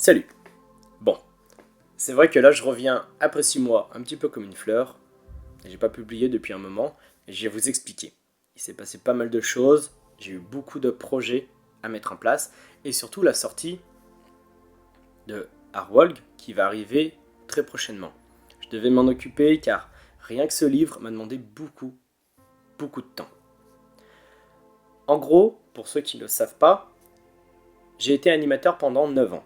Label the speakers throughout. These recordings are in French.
Speaker 1: Salut. Bon, c'est vrai que là je reviens après 6 mois un petit peu comme une fleur. J'ai pas publié depuis un moment et je vais vous expliquer. Il s'est passé pas mal de choses, j'ai eu beaucoup de projets à mettre en place et surtout la sortie de Arwolg qui va arriver très prochainement. Je devais m'en occuper car rien que ce livre m'a demandé beaucoup de temps. En gros, pour ceux qui ne le savent pas, j'ai été animateur pendant 9 ans.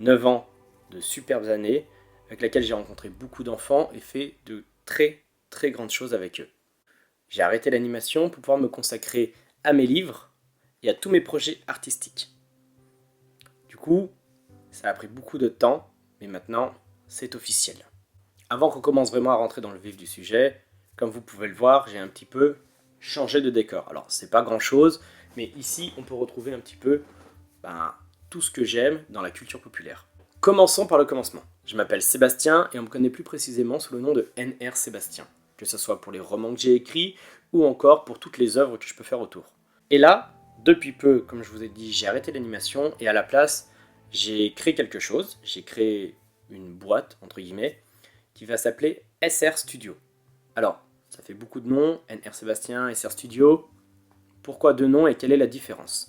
Speaker 1: 9 ans de superbes années avec lesquelles j'ai rencontré beaucoup d'enfants et fait de très grandes choses avec eux. J'ai arrêté l'animation pour pouvoir me consacrer à mes livres et à tous mes projets artistiques. Du coup, ça a pris beaucoup de temps, mais maintenant, c'est officiel. Avant qu'on commence vraiment à rentrer dans le vif du sujet, comme vous pouvez le voir, j'ai un petit peu changé de décor. Alors, c'est pas grand chose, mais ici, on peut retrouver un petit peu tout ce que j'aime dans la culture populaire. Commençons par le commencement. Je m'appelle Sébastien et on me connaît plus précisément sous le nom de NR Sébastien, que ce soit pour les romans que j'ai écrits ou encore pour toutes les œuvres que je peux faire autour. Et là, depuis peu, comme je vous ai dit, j'ai arrêté l'animation et à la place, j'ai créé quelque chose. J'ai créé une boîte, entre guillemets, qui va s'appeler SR Studio. Alors, ça fait beaucoup de noms, NR Sébastien, SR Studio. Pourquoi deux noms et quelle est la différence?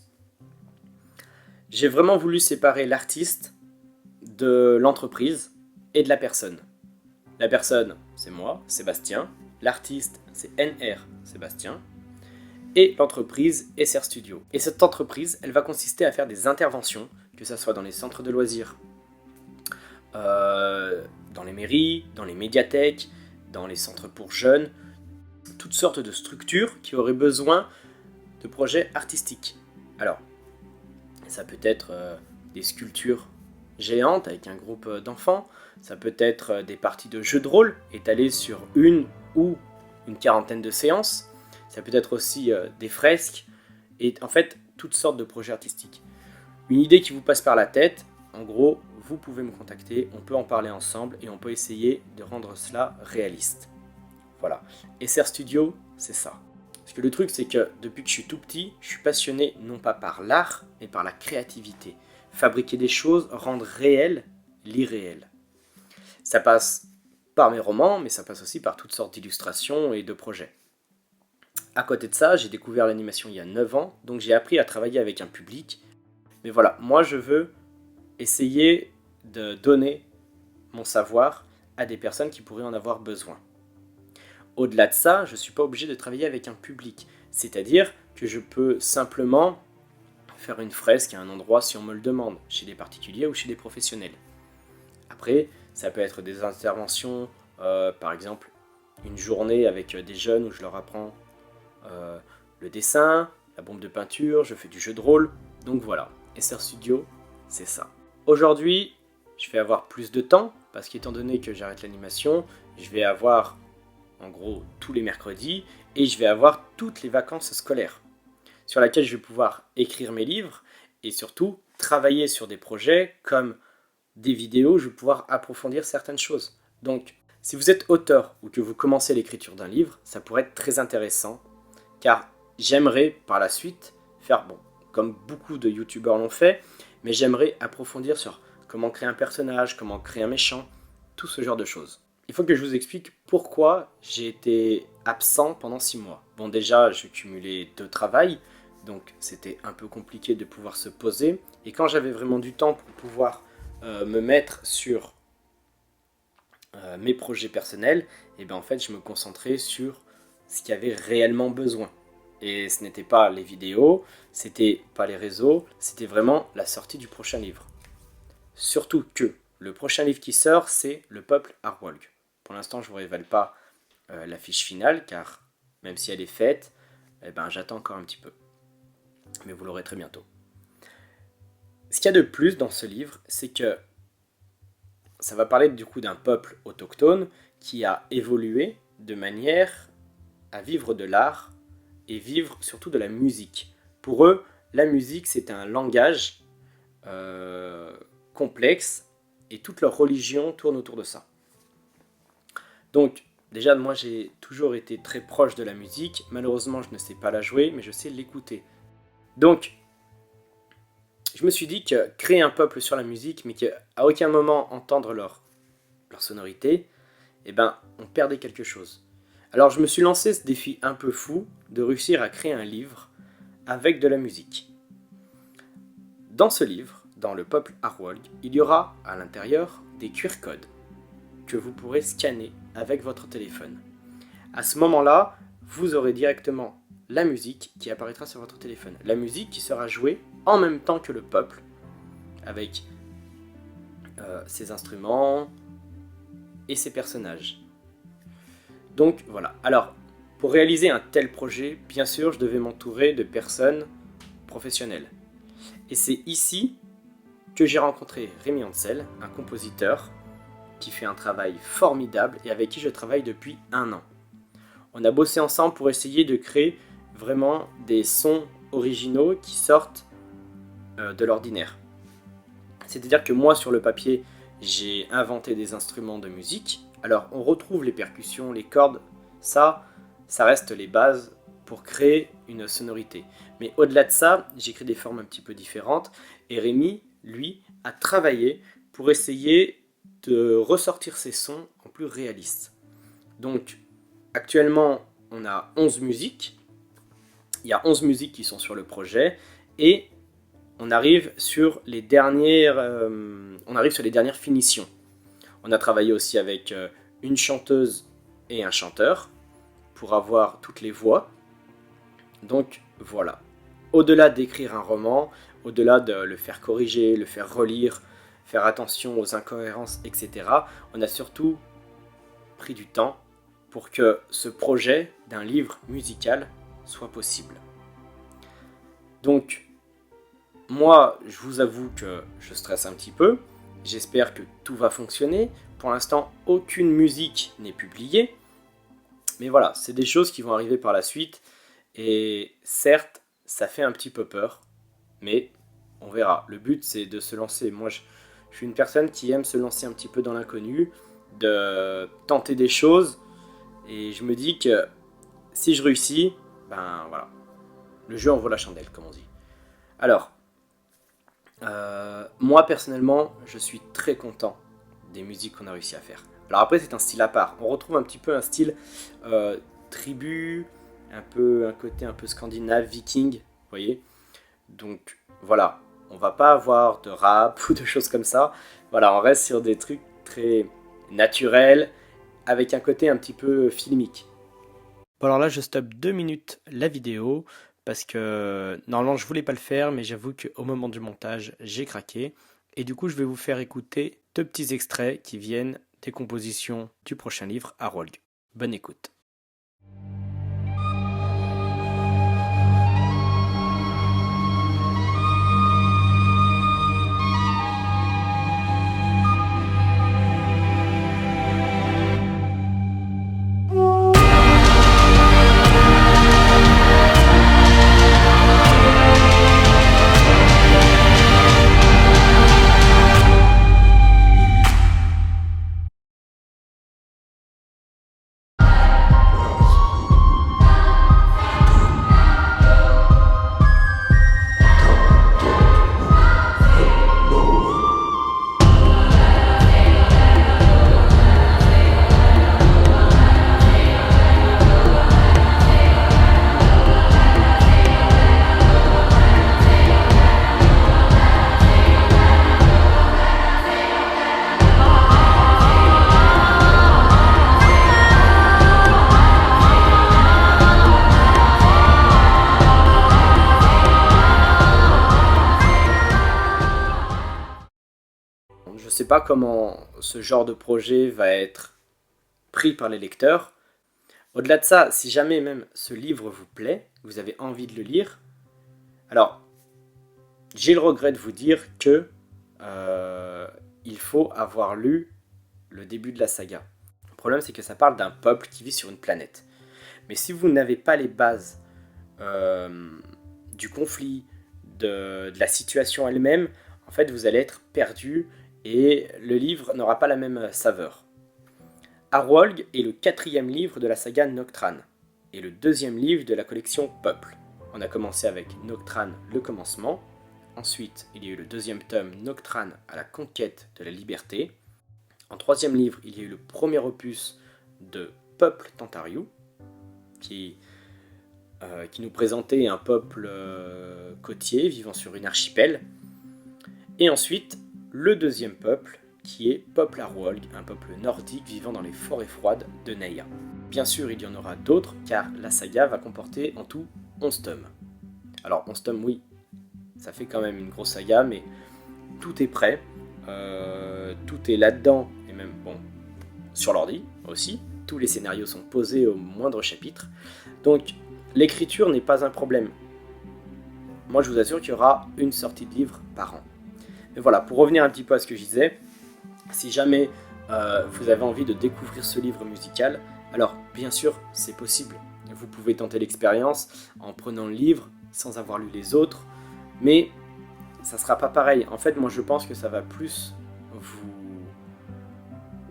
Speaker 1: J'ai vraiment voulu séparer l'artiste de l'entreprise et de la personne. La personne, c'est moi, Sébastien. L'artiste, c'est NR Sébastien. Et l'entreprise, SR Studio. Et cette entreprise, elle va consister à faire des interventions, que ce soit dans les centres de loisirs, dans les mairies, dans les médiathèques, dans les centres pour jeunes, toutes sortes de structures qui auraient besoin de projets artistiques. Alors, ça peut être des sculptures géantes avec un groupe d'enfants, ça peut être des parties de jeux de rôle étalées sur une ou une quarantaine de séances, ça peut être aussi des fresques, et en fait toutes sortes de projets artistiques. Une idée qui vous passe par la tête, en gros, vous pouvez me contacter, on peut en parler ensemble et on peut essayer de rendre cela réaliste. Voilà, SR Studio, c'est ça. Parce que le truc, c'est que depuis que je suis tout petit, je suis passionné non pas par l'art, mais par la créativité. Fabriquer des choses, rendre réel l'irréel. Ça passe par mes romans, mais ça passe aussi par toutes sortes d'illustrations et de projets. À côté de ça, j'ai découvert l'animation il y a 9 ans, donc j'ai appris à travailler avec un public. Mais voilà, moi je veux essayer de donner mon savoir à des personnes qui pourraient en avoir besoin. Au-delà de ça, je ne suis pas obligé de travailler avec un public. C'est-à-dire que je peux simplement faire une fresque à un endroit si on me le demande, chez des particuliers ou chez des professionnels. Après, ça peut être des interventions, par exemple une journée avec des jeunes où je leur apprends le dessin, la bombe de peinture, je fais du jeu de rôle. Donc voilà, SR Studio, c'est ça. Aujourd'hui, je vais avoir plus de temps, parce qu'étant donné que j'arrête l'animation, je vais avoir en gros tous les mercredis, et je vais avoir toutes les vacances scolaires, sur laquelle je vais pouvoir écrire mes livres, et surtout travailler sur des projets comme des vidéos, je vais pouvoir approfondir certaines choses. Donc, si vous êtes auteur ou que vous commencez l'écriture d'un livre, ça pourrait être très intéressant, car j'aimerais par la suite faire, bon, comme beaucoup de youtubeurs l'ont fait, mais j'aimerais approfondir sur comment créer un personnage, comment créer un méchant, tout ce genre de choses. Il faut que je vous explique pourquoi j'ai été absent pendant 6 mois. Bon, déjà, je cumulais 2 travails, donc c'était un peu compliqué de pouvoir se poser. Et quand j'avais vraiment du temps pour pouvoir me mettre sur mes projets personnels, et ben en fait, je me concentrais sur ce qu'il y avait réellement besoin. Et ce n'était pas les vidéos, c'était pas les réseaux, c'était vraiment la sortie du prochain livre. Surtout que le prochain livre qui sort, c'est Le Peuple Arwolg. Pour l'instant, je ne vous révèle pas la fiche finale, car même si elle est faite, eh ben, j'attends encore un petit peu. Mais vous l'aurez très bientôt. Ce qu'il y a de plus dans ce livre, c'est que ça va parler du coup d'un peuple autochtone qui a évolué de manière à vivre de l'art et vivre surtout de la musique. Pour eux, la musique, c'est un langage complexe et toute leur religion tourne autour de ça. Donc, déjà, moi, j'ai toujours été très proche de la musique. Malheureusement, je ne sais pas la jouer, mais je sais l'écouter. Donc, je me suis dit que créer un peuple sur la musique, mais qu'à aucun moment entendre leur sonorité, eh ben, on perdait quelque chose. Alors je me suis lancé ce défi un peu fou de réussir à créer un livre avec de la musique. Dans ce livre, dans le peuple Arwolg, il y aura à l'intérieur des QR codes que vous pourrez scanner avec votre téléphone. À ce moment-là, vous aurez directement la musique qui apparaîtra sur votre téléphone. La musique qui sera jouée en même temps que le peuple, avec ses instruments et ses personnages. Donc voilà. Alors, pour réaliser un tel projet, bien sûr, je devais m'entourer de personnes professionnelles. Et c'est ici que j'ai rencontré Rémi Ansel, un compositeur qui fait un travail formidable et avec qui je travaille depuis 1 an. On a bossé ensemble pour essayer de créer vraiment des sons originaux qui sortent de l'ordinaire. C'est-à-dire que moi, sur le papier, j'ai inventé des instruments de musique. Alors, on retrouve les percussions, les cordes, ça reste les bases pour créer une sonorité. Mais au-delà de ça, j'ai créé des formes un petit peu différentes. Et Rémi, lui, a travaillé pour essayer de ressortir ces sons en plus réalistes. Donc, actuellement, on a 11 musiques. Il y a 11 musiques qui sont sur le projet. Et on arrive sur les dernières finitions. On a travaillé aussi avec une chanteuse et un chanteur pour avoir toutes les voix. Donc voilà. Au-delà d'écrire un roman, au-delà de le faire corriger, le faire relire, faire attention aux incohérences, etc., on a surtout pris du temps pour que ce projet d'un livre musical soit possible. Donc, moi, je vous avoue que je stresse un petit peu. J'espère que tout va fonctionner. Pour l'instant, aucune musique n'est publiée. Mais voilà, c'est des choses qui vont arriver par la suite. Et certes, ça fait un petit peu peur. Mais on verra. Le but, c'est de se lancer. Moi, je suis une personne qui aime se lancer un petit peu dans l'inconnu, de tenter des choses. Et je me dis que si je réussis, ben voilà. Le jeu en vaut la chandelle, comme on dit. Alors, moi personnellement, je suis très content des musiques qu'on a réussi à faire. Alors après, c'est un style à part. On retrouve un petit peu un style tribu, un côté un peu scandinave, viking, vous voyez. Donc voilà, on va pas avoir de rap ou de choses comme ça. Voilà, on reste sur des trucs très naturels, avec un côté un petit peu filmique. Bon alors là, je stoppe 2 minutes la vidéo parce que normalement je voulais pas le faire, mais j'avoue qu'au moment du montage, j'ai craqué. Et du coup, je vais vous faire écouter 2 petits extraits qui viennent des compositions du prochain livre, Arwolg. Bonne écoute. Je ne sais pas comment ce genre de projet va être pris par les lecteurs. Au-delà de ça, si jamais même ce livre vous plaît, vous avez envie de le lire, alors j'ai le regret de vous dire que il faut avoir lu le début de la saga. Le problème, c'est que ça parle d'un peuple qui vit sur une planète. Mais si vous n'avez pas les bases du conflit, de la situation elle-même, en fait, vous allez être perdu et le livre n'aura pas la même saveur. Arwolg est le 4e livre de la saga Noctran et le 2e livre de la collection Peuple. On a commencé avec Noctran, le commencement, Ensuite, il y a eu le deuxième tome, Noctrane à la conquête de la liberté. En troisième livre, il y a eu le premier opus de Peuple Tantariou, qui nous présentait un peuple côtier vivant sur une archipel. Et ensuite, le deuxième peuple, qui est Peuple Arwolg, un peuple nordique vivant dans les forêts froides de Neia. Bien sûr, il y en aura d'autres, car la saga va comporter en tout 11 tomes. Alors, 11 tomes, oui, ça fait quand même une grosse saga, mais tout est prêt, tout est là-dedans, et même, bon, sur l'ordi aussi. Tous les scénarios sont posés au moindre chapitre. Donc, l'écriture n'est pas un problème. Moi, je vous assure qu'il y aura une sortie de livre par an. Mais voilà, pour revenir un petit peu à ce que je disais, si jamais vous avez envie de découvrir ce livre musical, alors bien sûr, c'est possible. Vous pouvez tenter l'expérience en prenant le livre sans avoir lu les autres, mais ça sera pas pareil. En fait, moi, je pense que ça va plus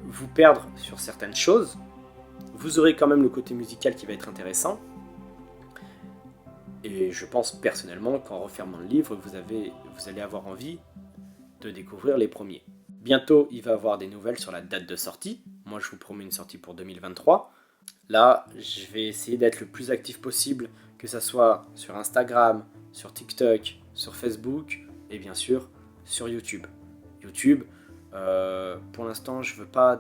Speaker 1: vous perdre sur certaines choses. Vous aurez quand même le côté musical qui va être intéressant. Et je pense personnellement qu'en refermant le livre, vous allez avoir envie de découvrir les premiers. Bientôt, il va y avoir des nouvelles sur la date de sortie. Moi, je vous promets une sortie pour 2023. Là, je vais essayer d'être le plus actif possible, que ça soit sur Instagram, sur TikTok, sur Facebook et bien sûr sur YouTube. YouTube, pour l'instant, je veux pas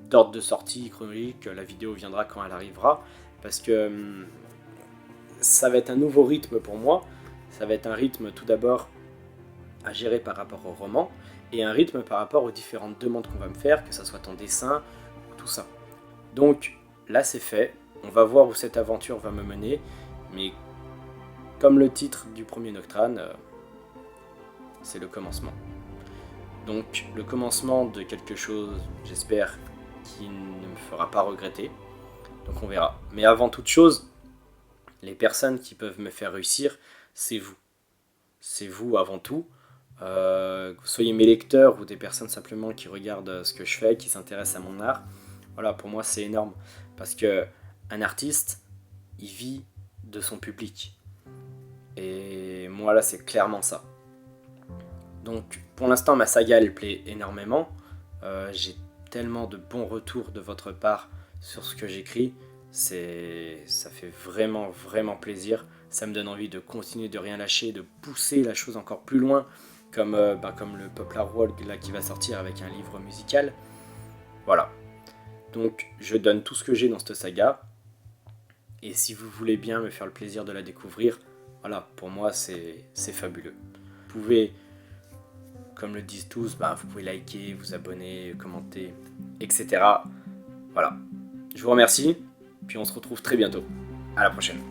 Speaker 1: d'ordre de sortie chronologique. La vidéo viendra quand elle arrivera, parce que ça va être un nouveau rythme pour moi. Ça va être un rythme tout d'abord à gérer par rapport au roman, et un rythme par rapport aux différentes demandes qu'on va me faire, que ça soit en dessin, tout ça. Donc là c'est fait, on va voir où cette aventure va me mener, mais comme le titre du premier Noctrane, c'est le commencement. Donc le commencement de quelque chose, j'espère, qui ne me fera pas regretter. Donc on verra. Mais avant toute chose, les personnes qui peuvent me faire réussir, c'est vous. C'est vous avant tout. Que vous soyez mes lecteurs ou des personnes simplement qui regardent ce que je fais, qui s'intéressent à mon art. Voilà, pour moi c'est énorme. Parce que un artiste, il vit de son public. Et moi là c'est clairement ça. Donc pour l'instant ma saga elle plaît énormément. J'ai tellement de bons retours de votre part sur ce que j'écris. Ça fait vraiment vraiment plaisir. Ça me donne envie de continuer, de rien lâcher, de pousser la chose encore plus loin, comme le Peuple Arwolg là qui va sortir avec un livre musical. Voilà. Donc je donne tout ce que j'ai dans cette saga. Et si vous voulez bien me faire le plaisir de la découvrir, voilà, pour moi c'est fabuleux. Vous pouvez, comme le disent tous, vous pouvez liker, vous abonner, commenter, etc. Voilà. Je vous remercie, puis on se retrouve très bientôt. À la prochaine.